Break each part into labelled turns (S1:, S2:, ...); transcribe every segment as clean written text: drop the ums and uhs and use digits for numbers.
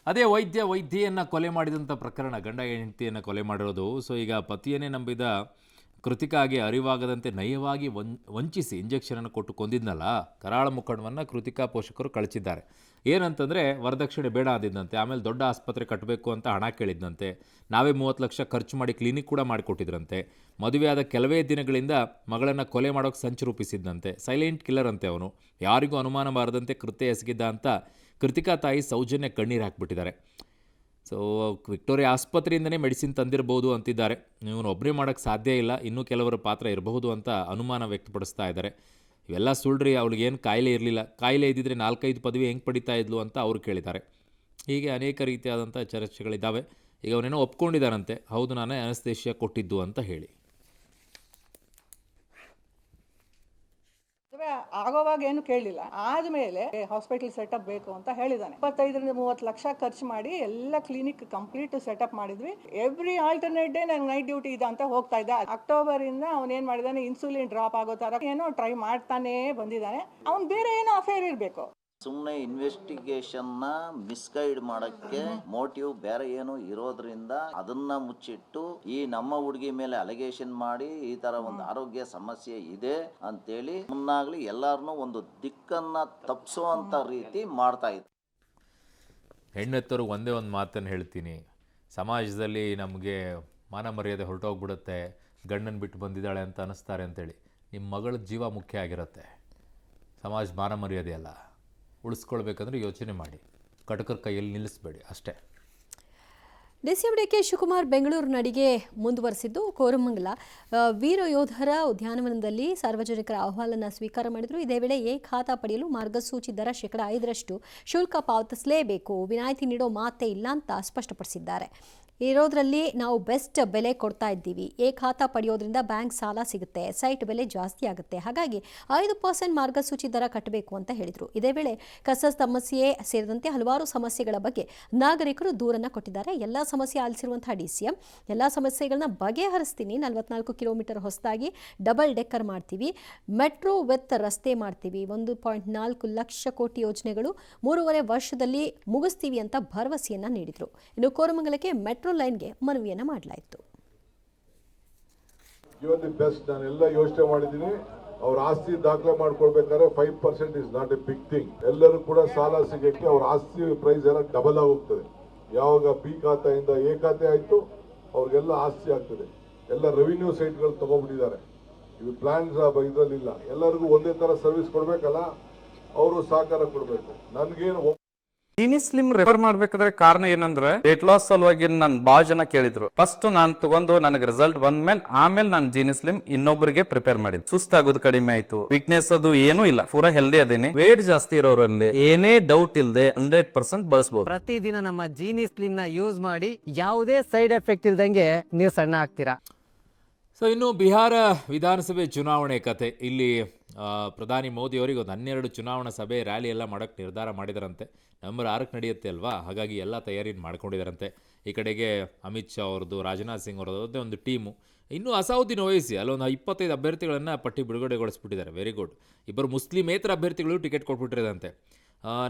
S1: ಅದೇ ವೈದ್ಯೆಯನ್ನು ಕೊಲೆ ಮಾಡಿದಂಥ ಪ್ರಕರಣ, ಗಂಡ ಹೆಂಡತಿಯನ್ನು ಕೊಲೆ ಮಾಡಿರೋದು. ಸೊ ಈಗ ಪತಿಯನ್ನೇ ನಂಬಿದ ಕೃತಿಕಾಗೆ ಅರಿವಾಗದಂತೆ ನಯವಾಗಿ ವಂಚಿಸಿ ಇಂಜೆಕ್ಷನನ್ನು ಕೊಟ್ಟು ಕೊಂದಿದ್ನಲ್ಲ, ಕರಾಳ ಮುಖಂಡವನ್ನು ಕೃತಿಕಾ ಪೋಷಕರು ಕಳಿಸಿದ್ದಾರೆ. ಏನಂತಂದರೆ ವರದಕ್ಷಿಣೆ ಬೇಡ ಅಂದಿದ್ದಂತೆ, ಆಮೇಲೆ ದೊಡ್ಡ ಆಸ್ಪತ್ರೆ ಕಟ್ಟಬೇಕು ಅಂತ ಹಣ ಕೇಳಿದ್ದಂತೆ, ನಾವೇ 30 ಲಕ್ಷ ಖರ್ಚು ಮಾಡಿ ಕ್ಲಿನಿಕ್ ಕೂಡ ಮಾಡಿಕೊಟ್ಟಿದ್ರಂತೆ. ಮದುವೆಯಾದ ಕೆಲವೇ ದಿನಗಳಿಂದ ಮಗಳನ್ನು ಕೊಲೆ ಮಾಡೋಕ್ಕೆ ಸಂಚು ರೂಪಿಸಿದ್ದಂತೆ. ಸೈಲೆಂಟ್ ಕಿಲ್ಲರ್ ಅಂತೆ ಅವನು, ಯಾರಿಗೂ ಅನುಮಾನ ಬಾರದಂತೆ ಕೃತ್ಯ ಎಸಗಿದ್ದ ಅಂತ ಕೃತಿಕಾ ತಾಯಿ ಸೌಜನ್ಯ ಕಣ್ಣೀರು ಹಾಕಿಬಿಟ್ಟಿದ್ದಾರೆ. ಸೊ ವಿಕ್ಟೋರಿಯಾ ಆಸ್ಪತ್ರೆಯಿಂದನೇ ಮೆಡಿಸಿನ್ ತಂದಿರಬಹುದು ಅಂತಿದ್ದಾರೆ. ಇವನು ಒಬ್ಬರೇ ಮಾಡೋಕ್ಕೆ ಸಾಧ್ಯ ಇಲ್ಲ, ಇನ್ನೂ ಕೆಲವರ ಪಾತ್ರ ಇರಬಹುದು ಅಂತ ಅನುಮಾನ ವ್ಯಕ್ತಪಡಿಸ್ತಾ ಇದ್ದಾರೆ. ಇವೆಲ್ಲ ಸುಳ್ಳ್ರಿ, ಅವಳಿಗೇನು ಕಾಯಿಲೆ ಇರಲಿಲ್ಲ, ಕಾಯಿಲೆ ಇದ್ದಿದ್ರೆ 4-5 ಪದವಿ ಹೆಂಗೆ ಪಡಿತಾ ಇದ್ಲು ಅಂತ ಅವ್ರು ಕೇಳಿದ್ದಾರೆ. ಹೀಗೆ ಅನೇಕ ರೀತಿಯಾದಂಥ ಚರ್ಚೆಗಳಿದ್ದಾವೆ. ಈಗ ಅವನೇನೋ ಒಪ್ಕೊಂಡಿದ್ದಾರಂತೆ, ಹೌದು ನಾನೇ ಅನಸ್ತೇಷಿಯಾ ಕೊಟ್ಟಿದ್ದು ಅಂತ ಹೇಳಿ.
S2: ಆಗೋವಾಗ ಏನು ಕೇಳಲಿಲ್ಲ, ಆದ್ಮೇಲೆ ಹಾಸ್ಪಿಟಲ್ ಸೆಟಪ್ ಬೇಕು ಅಂತ ಹೇಳಿದಾನೆ. 25-30 ಲಕ್ಷ ಖರ್ಚು ಮಾಡಿ ಎಲ್ಲ ಕ್ಲಿನಿಕ್ ಕಂಪ್ಲೀಟ್ ಸೆಟಪ್ ಮಾಡಿದ್ವಿ. ಎವ್ರಿ ಆಲ್ಟರ್ನೇಟ್ ಡೇ ನಂಗೆ ನೈಟ್ ಡ್ಯೂಟಿ ಇದೆ ಅಂತ ಹೋಗ್ತಾ ಇದ್ದ. ಅಕ್ಟೋಬರ್ ಇಂದ ಅವನ್ ಏನ್ ಮಾಡಿದಾನೆ, ಇನ್ಸುಲಿನ್ ಡ್ರಾಪ್ ಆಗೋ ತರ ಏನೋ ಟ್ರೈ ಮಾಡ್ತಾನೆ ಬಂದಿದ್ದಾನೆ. ಅವ್ನ್ ಬೇರೆ ಏನೋ ಅಫೇರ್ ಇರ್ಬೇಕು.
S3: ಸುಮ್ಮನೆ ಇನ್ವೆಸ್ಟಿಗೇಷನ್ನ ಮಿಸ್ಗೈಡ್ ಮಾಡೋಕ್ಕೆ ಮೋಟಿವ್ ಬೇರೆ ಏನು ಇರೋದ್ರಿಂದ ಅದನ್ನ ಮುಚ್ಚಿಟ್ಟು ಈ ನಮ್ಮ ಹುಡುಗಿ ಮೇಲೆ ಅಲಿಗೇಷನ್ ಮಾಡಿ ಈ ತರ ಒಂದು ಆರೋಗ್ಯ ಸಮಸ್ಯೆ ಇದೆ ಅಂತೇಳಿ ಮುನ್ನಾಗ್ಲಿ ಎಲ್ಲಾರನ್ನೂ ಒಂದು ದಿಕ್ಕನ್ನ ತಪ್ಪಿಸುವಂತ ರೀತಿ ಮಾಡ್ತಾ ಇದ್ರು.
S1: ಹೆಣ್ಣೆತ್ತರು ಒಂದೇ ಒಂದು ಮಾತನ್ನು ಹೇಳ್ತೀನಿ, ಸಮಾಜದಲ್ಲಿ ನಮಗೆ ಮಾನ ಮರ್ಯಾದೆ ಹೊರಟೋಗ್ಬಿಡುತ್ತೆ, ಗಂಡನ ಬಿಟ್ಟು ಬಂದಿದ್ದಾಳೆ ಅಂತ ಅನ್ನಿಸ್ತಾರೆ ಅಂತೇಳಿ. ನಿಮ್ಮ ಮಗಳ ಜೀವ ಮುಖ್ಯ ಆಗಿರುತ್ತೆ, ಸಮಾಜ ಮಾನ ಮರ್ಯಾದೆ ಅಲ್ಲ. ಉಳಿಸ್ಕೊಳ್ಬೇಕಂದ್ರೆ ಯೋಚನೆ ಮಾಡಿ, ಕಟಕರ ಕೈಯಲ್ಲಿ ನಿಲ್ಲಿಸಬೇಡಿ ಅಷ್ಟೇ.
S4: ಡಿಸಿಎಂ ಡಿಕೆ ಶಿವಕುಮಾರ್ ಬೆಂಗಳೂರು ನಡಿಗೆ ಮುಂದುವರೆಸಿದ್ದು, ಕೋರಮಂಗಲ ವೀರ ಯೋಧರ ಉದ್ಯಾನವನದಲ್ಲಿ ಸಾರ್ವಜನಿಕರ ಅಹವಾಲನ್ನು ಸ್ವೀಕಾರ ಮಾಡಿದರು. ಇದೇ ವೇಳೆ ಎ ಖಾತಾ ಪಡೆಯಲು ಮಾರ್ಗಸೂಚಿ ದರ 5% ಶುಲ್ಕ ಪಾವತಿಸಲೇಬೇಕು, ವಿನಾಯಿತಿ ನೀಡೋ ಮಾತೇ ಇಲ್ಲ ಅಂತ ಸ್ಪಷ್ಟಪಡಿಸಿದ್ದಾರೆ. ಇರೋದ್ರಲ್ಲಿ ನಾವು ಬೆಸ್ಟ್ ಬೆಲೆ ಕೊಡ್ತಾ ಇದ್ದೀವಿ. ಎ ಖಾತಾ ಪಡೆಯೋದ್ರಿಂದ ಬ್ಯಾಂಕ್ ಸಾಲ ಸಿಗುತ್ತೆ, ಸೈಟ್ ಬೆಲೆ ಜಾಸ್ತಿ ಆಗುತ್ತೆ, ಹಾಗಾಗಿ 5% ಮಾರ್ಗಸೂಚಿ ದರ ಕಟ್ಟಬೇಕು ಅಂತ ಹೇಳಿದರು. ಇದೇ ವೇಳೆ ಕಸ ಸಮಸ್ಯೆ ಸೇರಿದಂತೆ ಹಲವಾರು ಸಮಸ್ಯೆಗಳ ಬಗ್ಗೆ ನಾಗರಿಕರು ದೂರನ್ನು ಕೊಟ್ಟಿದ್ದಾರೆ. ಎಲ್ಲ ಸಮಸ್ಯೆ ಆಲಿಸಿರುವಂತಹ ಡಿಸಿಎಂ ಎಲ್ಲ ಸಮಸ್ಯೆಗಳನ್ನ ಬಗೆಹರಿಸ್ತೀನಿ, 44 ಕಿಲೋಮೀಟರ್ ಹೊಸದಾಗಿ ಡಬಲ್ ಡೆಕ್ಕರ್ ಮಾಡ್ತೀವಿ, ಮೆಟ್ರೋ ವಿತ್ ರಸ್ತೆ ಮಾಡ್ತೀವಿ, 1.4 ಲಕ್ಷ ಕೋಟಿ ಯೋಜನೆಗಳು 3.5 ವರ್ಷದಲ್ಲಿ ಮುಗಿಸ್ತೀವಿ ಅಂತ ಭರವಸೆಯನ್ನ ನೀಡಿದರು. ಇನ್ನು ಕೋರಮಂಗಲಕ್ಕೆ ಮೆಟ್ರೋ ಲೈನ್ಗೆ ಮನವಿಯನ್ನ ಮಾಡಲಾಯಿತು.
S5: ನಾನೆಲ್ಲ ಯೋಚನೆ ಮಾಡಿದ್ದೀನಿ, ಅವ್ರ ಆಸ್ತಿ ದಾಖಲೆ ಮಾಡ್ಕೊಳ್ಬೇಕಾದ್ರೆ 5% is not a big thing. ಎಲ್ಲರೂ ಕೂಡ ಸಾಲ ಸಿಗಕ್ಕೆ ಅವ್ರ ಆಸ್ತಿ ಪ್ರೈಸ್ ಎಲ್ಲ ಡಬಲ್ ಆಗೋಗ್ತದೆ. ಯಾವಾಗ ಬಿ ಖಾತೆಯಿಂದ ಎ ಖಾತೆ ಆಯ್ತು ಅವ್ರಿಗೆಲ್ಲ ಆಸ್ತಿ ಆಗ್ತದೆ. ಎಲ್ಲ ರೆವಿನ್ಯೂ ಸೈಟ್ಗಳು ತಗೊಂಡ್ಬಿಟ್ಟಿದ್ದಾರೆ. ಇವು ಪ್ಲಾನ್ಸ್ ಇದ್ರಲ್ಲಿಲ್ಲ. ಎಲ್ಲರಿಗೂ ಒಂದೇ ತರ ಸರ್ವಿಸ್ ಕೊಡ್ಬೇಕಲ್ಲ, ಅವರು ಸಹಕಾರ ಕೊಡ್ಬೇಕು. ನನ್ಗೇನು
S6: ಜೀನಿ ಸ್ಲಿಮ್ ರೆಫರ್ ಮಾಡ್ಬೇಕಾದ್ರೆ ಕಾರಣ ಏನಂದ್ರೆ ವೇಟ್ ಲಾಸ್ ಸಲುವಾಗಿ ನನ್ ಬಾಳ ಜನ ಕೇಳಿದ್ರು. ಫಸ್ಟ್ ನಾನ್ ತಗೊಂಡು ನನಗೆ ರಿಸಲ್ಟ್ ಬಂದ್ಮೇಲೆ ಆಮೇಲೆ ನಾನು ಜೀನಿ ಸ್ಲಿಮ್ ಇನ್ನೊಬ್ಬರಿಗೆ ಪ್ರಿಪೇರ್ ಮಾಡಿದ್. ಸುಸ್ತಾಗೋದು ಕಡಿಮೆ ಆಯ್ತು, ವೀಕ್ನೆಸ್ ಅದು ಏನೂ ಇಲ್ಲ, ಪೂರಾ ಹೆಲ್ದಿ ಅದೇನೆ. ವೇಟ್ ಜಾಸ್ತಿ ಇರೋರಲ್ಲಿ ಏನೇ ಡೌಟ್ ಇಲ್ಲದೆ 100% ಬಳಸಬಹುದು.
S7: ಪ್ರತಿದಿನ ನಮ್ಮ ಜೀನಿ ಸ್ಲಿಮ್ ನ ಯೂಸ್ ಮಾಡಿ ಯಾವುದೇ ಸೈಡ್ ಎಫೆಕ್ಟ್ ಇಲ್ದಂಗೆ ನೀವು ಸಣ್ಣ ಆಗ್ತೀರಾ.
S1: ಸೊ ಇನ್ನು ಬಿಹಾರ ವಿಧಾನಸಭೆ ಚುನಾವಣೆ ಕತೆ. ಇಲ್ಲಿ ಪ್ರಧಾನಿ ಮೋದಿ ಅವರಿಗೆ ಒಂದು 12 ಚುನಾವಣಾ ಸಭೆ ರ್ಯಾಲಿ ಎಲ್ಲ ಮಾಡೋಕ್ಕೆ ನಿರ್ಧಾರ ಮಾಡಿದಾರಂತೆ. ನವಂಬರ್ 6ಕ್ಕೆ ನಡೆಯುತ್ತೆ ಅಲ್ವಾ, ಹಾಗಾಗಿ ಎಲ್ಲ ತಯಾರಿ ಮಾಡ್ಕೊಂಡಿದ್ದಾರಂತೆ. ಈ ಕಡೆಗೆ ಅಮಿತ್ ಶಾ ಅವ್ರದ್ದು, ರಾಜನಾಥ್ ಸಿಂಗ್ ಅವ್ರದ್ದು ಒಂದು ಟೀಮು. ಇನ್ನೂ ಅಸಾವುದ್ದೀನ್ ಓವೈಸಿ ಅಲ್ಲೊಂದು 25 ಅಭ್ಯರ್ಥಿಗಳನ್ನು ಪಟ್ಟಿ ಬಿಡುಗಡೆಗೊಳಿಸ್ಬಿಟ್ಟಿದ್ದಾರೆ. Very good. ಇಬ್ಬರು ಮುಸ್ಲಿಮೇತರ ಅಭ್ಯರ್ಥಿಗಳು ಟಿಕೆಟ್ ಕೊಟ್ಬಿಟ್ಟಿರೋದಂತೆ.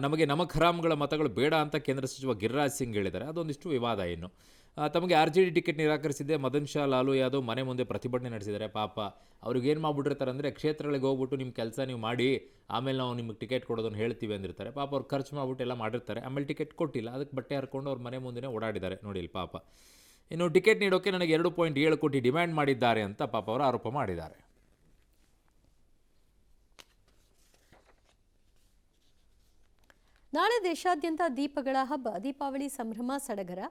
S1: ನಮಗೆ ನಮಕ್ ಹರಾಮ್ಗಳ ಮತಗಳು ಬೇಡ ಅಂತ ಕೇಂದ್ರ ಸಚಿವ ಗಿರಿರಾಜ್ ಸಿಂಗ್ ಹೇಳಿದ್ದಾರೆ. ಅದೊಂದಿಷ್ಟು ವಿವಾದ. ಇನ್ನು ತಮಗೆ RJD ಟಿಕೆಟ್ ನಿರಾಕರಿಸಿದ್ದೆ ಮದನ್ ಶಾ ಲಾಲು ಯಾದವ್ ಮನೆ ಮುಂದೆ ಪ್ರತಿಭಟನೆ ನಡೆಸಿದ್ದಾರೆ. ಪಾಪ ಅವ್ರಿಗೇನು ಮಾಡ್ಬಿಟ್ಟಿರ್ತಾರೆ ಅಂದರೆ, ಕ್ಷೇತ್ರಗಳಿಗೆ ಹೋಗ್ಬಿಟ್ಟು ನಿಮ್ಮ ಕೆಲಸ ನೀವು ಮಾಡಿ ಆಮೇಲೆ ನಾವು ನಿಮಗೆ ಟಿಕೆಟ್ ಕೊಡೋದನ್ನು ಹೇಳ್ತೀವಿ ಅಂದಿರ್ತಾರೆ. ಪಾಪ ಅವ್ರು ಖರ್ಚು ಮಾಡಿಬಿಟ್ಟು ಎಲ್ಲ ಮಾಡಿರ್ತಾರೆ, ಆಮೇಲೆ ಟಿಕೆಟ್ ಕೊಟ್ಟಿಲ್ಲ, ಅದಕ್ಕೆ ಬಟ್ಟೆ ಹರ್ಕೊಂಡು ಅವ್ರ ಮನೆ ಮುಂದೆ ಓಡಾಡಿದ್ದಾರೆ ನೋಡಿ ಇಲ್ಲಿ ಪಾಪ. ಇನ್ನು ಟಿಕೆಟ್ ನೀಡೋಕ್ಕೆ ನನಗೆ 2.7 ಕೋಟಿ ಡಿಮ್ಯಾಂಡ್ ಮಾಡಿದ್ದಾರೆ ಅಂತ ಪಾಪ ಅವರು ಆರೋಪ ಮಾಡಿದ್ದಾರೆ.
S4: ನಾಳೆ ದೇಶಾದ್ಯಂತ ದೀಪಗಳ ಹಬ್ಬ, ದೀಪಾವಳಿ ಸಂಭ್ರಮ ಸಡಗರ.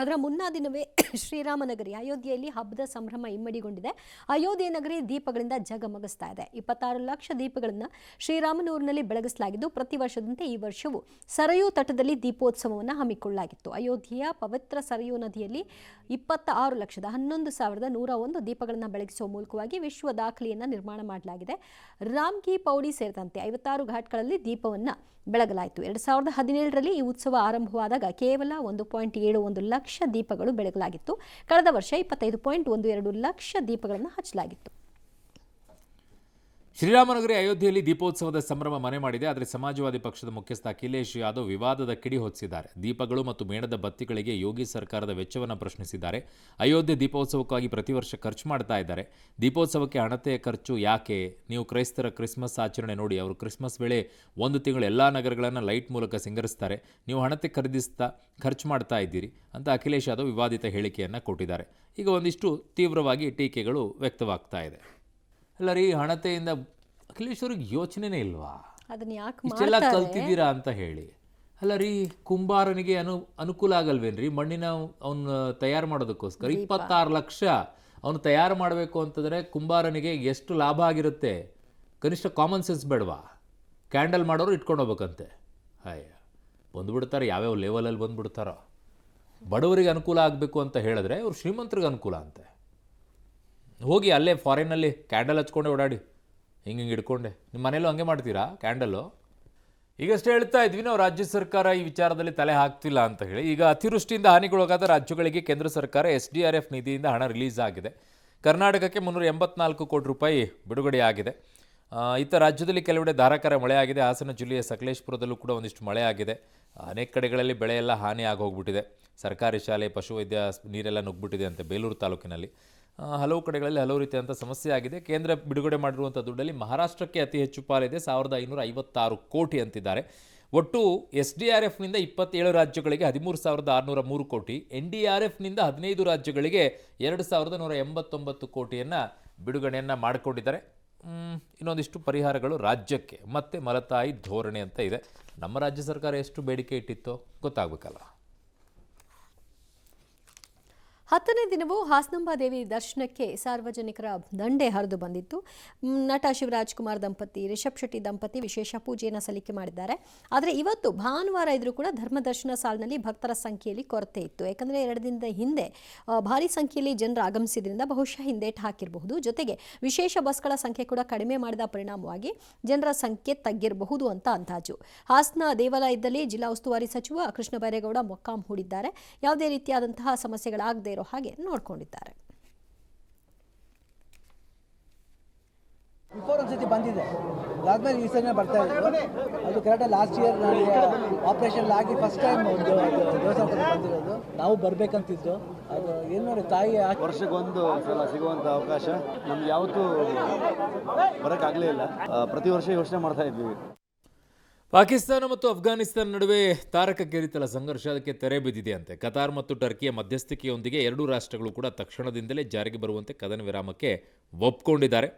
S4: ಅದರ ಮುನ್ನಾ ದಿನವೇ ಶ್ರೀರಾಮನಗರಿ ಅಯೋಧ್ಯೆಯಲ್ಲಿ ಹಬ್ಬದ ಸಂಭ್ರಮ ಇಮ್ಮಡಿಗೊಂಡಿದೆ. ಅಯೋಧ್ಯೆ ನಗರಿ ದೀಪಗಳಿಂದ ಜಗಮಗಿಸ್ತಾ ಇದೆ. 26 ಲಕ್ಷ ದೀಪಗಳನ್ನು ಶ್ರೀರಾಮನೂರಿನಲ್ಲಿ ಬೆಳಗಿಸಲಾಗಿದ್ದು, ಪ್ರತಿ ವರ್ಷದಂತೆ ಈ ವರ್ಷವೂ ಸರಯೂ ತಟದಲ್ಲಿ ದೀಪೋತ್ಸವವನ್ನು ಹಮ್ಮಿಕೊಳ್ಳಲಾಗಿತ್ತು. ಅಯೋಧ್ಯೆಯ ಪವಿತ್ರ ಸರಯೂ ನದಿಯಲ್ಲಿ 26,11,101 ದೀಪಗಳನ್ನು ಬೆಳಗಿಸುವ ಮೂಲಕವಾಗಿ ವಿಶ್ವ ದಾಖಲೆಯನ್ನು ನಿರ್ಮಾಣ ಮಾಡಲಾಗಿದೆ. ರಾಮ್ಕಿ ಪೌಡಿ ಸೇರಿದಂತೆ 56 ಘಾಟ್ಗಳಲ್ಲಿ ದೀಪವನ್ನು ಬೆಳಗಲಾಯಿತು. 2017ರಲ್ಲಿ ಈ ಉತ್ಸವ ಆರಂಭವಾದಾಗ ಕೇವಲ 1.71 ಲಕ್ಷ ದೀಪಗಳು ಬೆಳಗಲಾಗಿತ್ತು. ಕಳೆದ ವರ್ಷ 25.12 ಲಕ್ಷ ದೀಪಗಳನ್ನು ಹಚ್ಚಲಾಗಿತ್ತು.
S1: ಶ್ರೀರಾಮನಗರಿ ಅಯೋಧ್ಯೆಯಲ್ಲಿ ದೀಪೋತ್ಸವದ ಸಂಭ್ರಮ ಮನೆ ಮಾಡಿದೆ. ಆದರೆ ಸಮಾಜವಾದಿ ಪಕ್ಷದ ಮುಖ್ಯಸ್ಥ ಅಖಿಲೇಶ್ ಯಾದವ್ ವಿವಾದದ ಕಿಡಿ ಹೊತ್ತಿಸಿದ್ದಾರೆ. ದೀಪಗಳು ಮತ್ತು ಮೇಣದ ಬತ್ತಿಗಳಿಗೆ ಯೋಗಿ ಸರ್ಕಾರದ ವೆಚ್ಚವನ್ನು ಪ್ರಶ್ನಿಸಿದ್ದಾರೆ. ಅಯೋಧ್ಯೆ ದೀಪೋತ್ಸವಕ್ಕಾಗಿ ಪ್ರತಿ ವರ್ಷ ಖರ್ಚು ಮಾಡ್ತಾ ಇದ್ದಾರೆ. ದೀಪೋತ್ಸವಕ್ಕೆ ಹಣತೆಯ ಖರ್ಚು ಯಾಕೆ? ನೀವು ಕ್ರೈಸ್ತರ ಕ್ರಿಸ್ಮಸ್ ಆಚರಣೆ ನೋಡಿ. ಅವರು ಕ್ರಿಸ್ಮಸ್ ವೇಳೆ 1 ತಿಂಗಳು ಎಲ್ಲ ನಗರಗಳನ್ನು ಲೈಟ್ ಮೂಲಕ ಸಿಂಗರಿಸ್ತಾರೆ. ನೀವು ಹಣತೆ ಖರೀದಿಸ್ತಾ ಖರ್ಚು ಮಾಡ್ತಾ ಇದ್ದೀರಿ ಅಂತ ಅಖಿಲೇಶ್ ಯಾದವ್ ವಿವಾದಿತ ಹೇಳಿಕೆಯನ್ನು ಕೊಟ್ಟಿದ್ದಾರೆ. ಈಗ ಒಂದಿಷ್ಟು ತೀವ್ರವಾಗಿ ಟೀಕೆಗಳು ವ್ಯಕ್ತವಾಗ್ತಾ ಇದೆ. ಅಲ್ಲ ರೀ, ಹಣತೆಯಿಂದ ಅಖಿಲೇಶ್ ಅವ್ರಿಗೆ ಯೋಚನೆನೇ ಇಲ್ವಾ
S4: ಅದನ್ನ ಯಾಕೆ
S1: ಇಷ್ಟೆಲ್ಲ ಕಲ್ತಿದ್ದೀರಾ ಅಂತ ಹೇಳಿ? ಅಲ್ಲ ರೀ, ಕುಂಬಾರನಿಗೆ ಅನುಕೂಲ ಆಗಲ್ವೇನ್ರಿ ಮಣ್ಣಿನ ಅವನು ತಯಾರು ಮಾಡೋದಕ್ಕೋಸ್ಕರ 26 ಲಕ್ಷ ಅವನು ತಯಾರು ಮಾಡಬೇಕು ಅಂತಂದರೆ ಕುಂಬಾರನಿಗೆ ಎಷ್ಟು ಲಾಭ ಆಗಿರುತ್ತೆ? ಕನಿಷ್ಠ ಕಾಮನ್ ಸೆನ್ಸ್ ಬೇಡವಾ? ಕ್ಯಾಂಡಲ್ ಮಾಡೋರು ಇಟ್ಕೊಂಡು ಹೋಗ್ಬೇಕಂತೆ. ಅಯ್ಯ, ಬಂದುಬಿಡ್ತಾರೆ, ಯಾವ್ಯಾವ ಲೆವೆಲಲ್ಲಿ ಬಂದುಬಿಡ್ತಾರೋ. ಬಡವರಿಗೆ ಅನುಕೂಲ ಆಗಬೇಕು ಅಂತ ಹೇಳಿದ್ರೆ ಅವ್ರು ಶ್ರೀಮಂತರಿಗೆ ಅನುಕೂಲ ಅಂತೆ. ಹೋಗಿ ಅಲ್ಲೇ ಫಾರಿನಲ್ಲಿ ಕ್ಯಾಂಡಲ್ ಹಚ್ಕೊಂಡೆ ಓಡಾಡಿ, ಹಿಂಗೆ ಹಿಡ್ಕೊಂಡೆ. ನಿಮ್ಮ ಮನೇಲೂ ಹಂಗೆ ಮಾಡ್ತೀರಾ ಕ್ಯಾಂಡಲ್ಲು? ಈಗಷ್ಟೇ ಹೇಳ್ತಾ ಇದ್ವಿ ನಾವು, ರಾಜ್ಯ ಸರ್ಕಾರ ಈ ವಿಚಾರದಲ್ಲಿ ತಲೆ ಹಾಕ್ತಿಲ್ಲ ಅಂತ ಹೇಳಿ. ಈಗ ಅತಿವೃಷ್ಟಿಯಿಂದ ಹಾನಿಗೊಳಗಾದ ರಾಜ್ಯಗಳಿಗೆ ಕೇಂದ್ರ ಸರ್ಕಾರ SDRF ನಿಧಿಯಿಂದ ಹಣ ರಿಲೀಸ್ ಆಗಿದೆ. ಕರ್ನಾಟಕಕ್ಕೆ 384 ಕೋಟಿ ರೂಪಾಯಿ ಬಿಡುಗಡೆಯಾಗಿದೆ. ಇತ್ತ ರಾಜ್ಯದಲ್ಲಿ ಕೆಲವೆಡೆ ಧಾರಾಕಾರ ಮಳೆ ಆಗಿದೆ. ಹಾಸನ ಜಿಲ್ಲೆಯ ಸಕಲೇಶಪುರದಲ್ಲೂ ಕೂಡ ಒಂದಿಷ್ಟು ಮಳೆ ಆಗಿದೆ. ಅನೇಕ ಕಡೆಗಳಲ್ಲಿ ಬೆಳೆ ಎಲ್ಲ ಹಾನಿ ಆಗೋಗ್ಬಿಟ್ಟಿದೆ. ಸರ್ಕಾರಿ ಶಾಲೆ, ಪಶುವೈದ್ಯ ನೀರೆಲ್ಲ ನುಗ್ಗಿಬಿಟ್ಟಿದೆ ಅಂತೆ ಬೇಲೂರು ತಾಲೂಕಿನಲ್ಲಿ. ಹಲವು ಕಡೆಗಳಲ್ಲಿ ಹಲವು ರೀತಿಯಾದಂಥ ಸಮಸ್ಯೆ ಆಗಿದೆ. ಕೇಂದ್ರ ಬಿಡುಗಡೆ ಮಾಡಿರುವಂಥ ದುಡ್ಡಲ್ಲಿ ಮಹಾರಾಷ್ಟ್ರಕ್ಕೆ ಅತಿ ಹೆಚ್ಚು ಪಾಲಿದೆ, 1556 ಕೋಟಿ ಅಂತಿದ್ದಾರೆ. ಒಟ್ಟು SDRFನಿಂದ 27 ರಾಜ್ಯಗಳಿಗೆ 13,603 ಕೋಟಿ, NDRFನಿಂದ 15 ರಾಜ್ಯಗಳಿಗೆ 2,189 ಕೋಟಿಯನ್ನು ಬಿಡುಗಡೆಯನ್ನು ಮಾಡಿಕೊಂಡಿದ್ದಾರೆ. ಇನ್ನೊಂದಿಷ್ಟು ಪರಿಹಾರಗಳು ರಾಜ್ಯಕ್ಕೆ ಮತ್ತೆ ಮಲತಾಯಿ ಧೋರಣೆ ಅಂತ ಇದೆ. ನಮ್ಮ ರಾಜ್ಯ ಸರ್ಕಾರ ಎಷ್ಟು ಬೇಡಿಕೆ ಇಟ್ಟಿತ್ತೋ ಗೊತ್ತಾಗಬೇಕಲ್ಲ.
S4: 10ನೇ ದಿನವೂ ಹಾಸನಾಂಬ ದೇವಿ ದರ್ಶನಕ್ಕೆ ಸಾರ್ವಜನಿಕರ ದಂಡೆ ಹರಿದು ಬಂದಿತ್ತು. ನಟ ಶಿವರಾಜ್ ಕುಮಾರ್ ದಂಪತಿ, ರಿಷಬ್ ಶೆಟ್ಟಿ ದಂಪತಿ ವಿಶೇಷ ಪೂಜೆಯನ್ನು ಸಲ್ಲಿಕೆ ಮಾಡಿದ್ದಾರೆ. ಆದರೆ ಇವತ್ತು ಭಾನುವಾರ ಇದ್ರೂ ಕೂಡ ಧರ್ಮದರ್ಶನ ಸಾಲಿನಲ್ಲಿ ಭಕ್ತರ ಸಂಖ್ಯೆಯಲ್ಲಿ ಕೊರತೆ ಇತ್ತು. ಯಾಕಂದರೆ 2 ದಿನದ ಹಿಂದೆ ಭಾರಿ ಸಂಖ್ಯೆಯಲ್ಲಿ ಜನರು ಆಗಮಿಸಿದ್ರಿಂದ ಬಹುಶಃ ಹಿಂದೇಟು ಹಾಕಿರಬಹುದು. ಜೊತೆಗೆ ವಿಶೇಷ ಬಸ್ಗಳ ಸಂಖ್ಯೆ ಕೂಡ ಕಡಿಮೆ ಮಾಡಿದ ಪರಿಣಾಮವಾಗಿ ಜನರ ಸಂಖ್ಯೆ ತಗ್ಗಿರಬಹುದು ಅಂತ ಅಂದಾಜು. ಹಾಸನ ದೇವಾಲಯದಲ್ಲಿ ಜಿಲ್ಲಾ ಉಸ್ತುವಾರಿ ಸಚಿವ ಕೃಷ್ಣ ಬೈರೇಗೌಡ ಮೊಕ್ಕಾಂ ಹೂಡಿದ್ದಾರೆ. ಯಾವುದೇ ರೀತಿಯಾದಂತಹ ಸಮಸ್ಯೆಗಳಾಗದೇ ಇರೋ ಹಾಗೆ ನೋಡ್ಕೊಂಡಿದ್ದಾರೆ.
S8: ಬಿಫೋರ್ ಒಂದ್ಸತಿ ಬಂದಿದೆ, ಅದಾದ್ಮೇಲೆ ಈ ಸಲ ಬರ್ತಾ ಇದ್ರು. ಅದು ಕರೆಕ್ಟಾಗಿ ಲಾಸ್ಟ್ ಇಯರ್ ನನಗೆ ಆಪರೇಷನ್ ಆಗಿ ಫಸ್ಟ್ ಟೈಮ್ ಒಂದು ದೇವಸ್ಥಾನ ಬಂದಿರೋದು. ನಾವು ಬರ್ಬೇಕಂತಿದ್ದು, ಅದು ಏನು ನೋಡಿ ತಾಯಿ
S9: ವರ್ಷಕ್ಕೊಂದು ಸಲ ಸಿಗುವಂಥ ಅವಕಾಶ ನಮ್ಗೆ ಯಾವತ್ತೂ ಬರೋಕ್ಕಾಗಲೇ ಇಲ್ಲ. ಪ್ರತಿ ವರ್ಷ ಯೋಚನೆ ಮಾಡ್ತಾ ಇದ್ವಿ.
S1: ಪಾಕಿಸ್ತಾನ ಮತ್ತು ಅಫ್ಘಾನಿಸ್ತಾನ ನಡುವೆ ತಾರಕಕ್ಕೇರಿತಲ್ಲ ಸಂಘರ್ಷ, ಅದಕ್ಕೆ ತೆರೆ ಬಿದ್ದಿದೆ ಅಂತೆ. ಕತಾರ್ ಮತ್ತು ಟರ್ಕಿಯ ಮಧ್ಯಸ್ಥಿಕೆಯೊಂದಿಗೆ 2 ರಾಷ್ಟ್ರಗಳು ಕೂಡ ತಕ್ಷಣದಿಂದಲೇ ಜಾರಿಗೆ ಬರುವಂತೆ ಕದನ ವಿರಾಮಕ್ಕೆ ಒಪ್ಕೊಂಡಿದ್ದಾರೆ.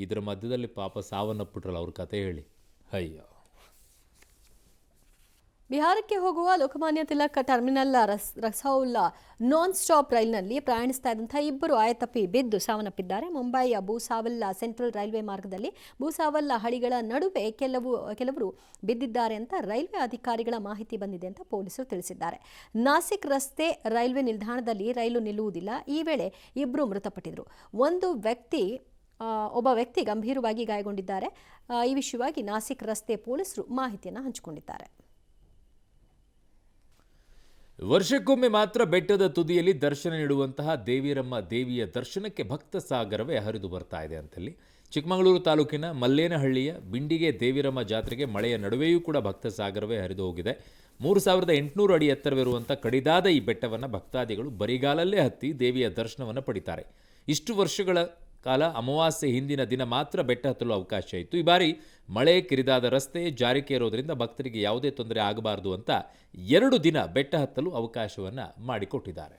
S1: ಇದರ ಮಧ್ಯದಲ್ಲಿ ಪಾಪ ಸಾವನ್ನಪ್ಪಿಟ್ರಲ್ಲ, ಅವ್ರ ಕತೆ ಹೇಳಿ. ಅಯ್ಯೋ.
S4: ಬಿಹಾರಕ್ಕೆ ಹೋಗುವ Lokmanya Tilak terminal Raxaul non stop ರೈಲಿನಲ್ಲಿ ಪ್ರಯಾಣಿಸ್ತಾ ಇದ್ದಂಥ 2 ಆಯತಪ್ಪಿ ಬಿದ್ದು ಸಾವನ್ನಪ್ಪಿದ್ದಾರೆ. ಮುಂಬೈಯ ಭೂಸಾವಲ್ ಸೆಂಟ್ರಲ್ ರೈಲ್ವೆ ಮಾರ್ಗದಲ್ಲಿ ಭೂಸಾವಲ್ ಹಳಿಗಳ ನಡುವೆ ಕೆಲವರು ಬಿದ್ದಿದ್ದಾರೆ ಅಂತ ರೈಲ್ವೆ ಅಧಿಕಾರಿಗಳ ಮಾಹಿತಿ ಬಂದಿದೆ ಅಂತ ಪೊಲೀಸರು ತಿಳಿಸಿದ್ದಾರೆ. ನಾಸಿಕ್ ರಸ್ತೆ ರೈಲ್ವೆ ನಿಲ್ದಾಣದಲ್ಲಿ ರೈಲು ನಿಲ್ಲುವುದಿಲ್ಲ. ಈ ವೇಳೆ 2 ಮೃತಪಟ್ಟಿದ್ರು. ಒಬ್ಬ ವ್ಯಕ್ತಿ ಗಂಭೀರವಾಗಿ ಗಾಯಗೊಂಡಿದ್ದಾರೆ. ಈ ವಿಷಯವಾಗಿ ನಾಸಿಕ್ ರಸ್ತೆ ಪೊಲೀಸರು ಮಾಹಿತಿಯನ್ನು ಹಂಚಿಕೊಂಡಿದ್ದಾರೆ.
S1: ವರ್ಷಕ್ಕೊಮ್ಮೆ ಮಾತ್ರ ಬೆಟ್ಟದ ತುದಿಯಲ್ಲಿ ದರ್ಶನ ನೀಡುವಂತಹ ದೇವಿಯ ದರ್ಶನಕ್ಕೆ ಭಕ್ತ ಸಾಗರವೇ ಹರಿದು ಬರ್ತಾ ಇದೆ ಅಂತಲ್ಲಿ. ಚಿಕ್ಕಮಗಳೂರು ತಾಲೂಕಿನ ಮಲ್ಲೇನಹಳ್ಳಿಯ ಬಿಂಡಿಗೆ ದೇವಿರಮ್ಮ ಜಾತ್ರೆಗೆ ಮಳೆಯ ನಡುವೆಯೂ ಕೂಡ ಭಕ್ತ ಸಾಗರವೇ ಹರಿದು ಹೋಗಿದೆ. 3800 ಅಡಿ ಎತ್ತರವಿರುವಂಥ ಕಡಿದಾದ ಈ ಬೆಟ್ಟವನ್ನು ಭಕ್ತಾದಿಗಳು ಬರಿಗಾಲಲ್ಲೇ ಹತ್ತಿ ದೇವಿಯ ದರ್ಶನವನ್ನು ಪಡಿತಾರೆ. ಇಷ್ಟು ವರ್ಷಗಳ ಕಾಲ ಅಮಾವಾಸ್ಯೆ ಹಿಂದಿನ ದಿನ ಮಾತ್ರ ಬೆಟ್ಟ ಹತ್ತಲು ಅವಕಾಶ ಇತ್ತು. ಈ ಬಾರಿ ಮಳೆ, ಕಿರಿದಾದ ರಸ್ತೆ, ಜಾರಿಕೆ ಇರೋದರಿಂದ ಭಕ್ತರಿಗೆ ಯಾವುದೇ ತೊಂದರೆ ಆಗಬಾರದು ಅಂತ 2 ದಿನ ಬೆಟ್ಟ ಹತ್ತಲು ಅವಕಾಶವನ್ನು ಮಾಡಿಕೊಟ್ಟಿದ್ದಾರೆ.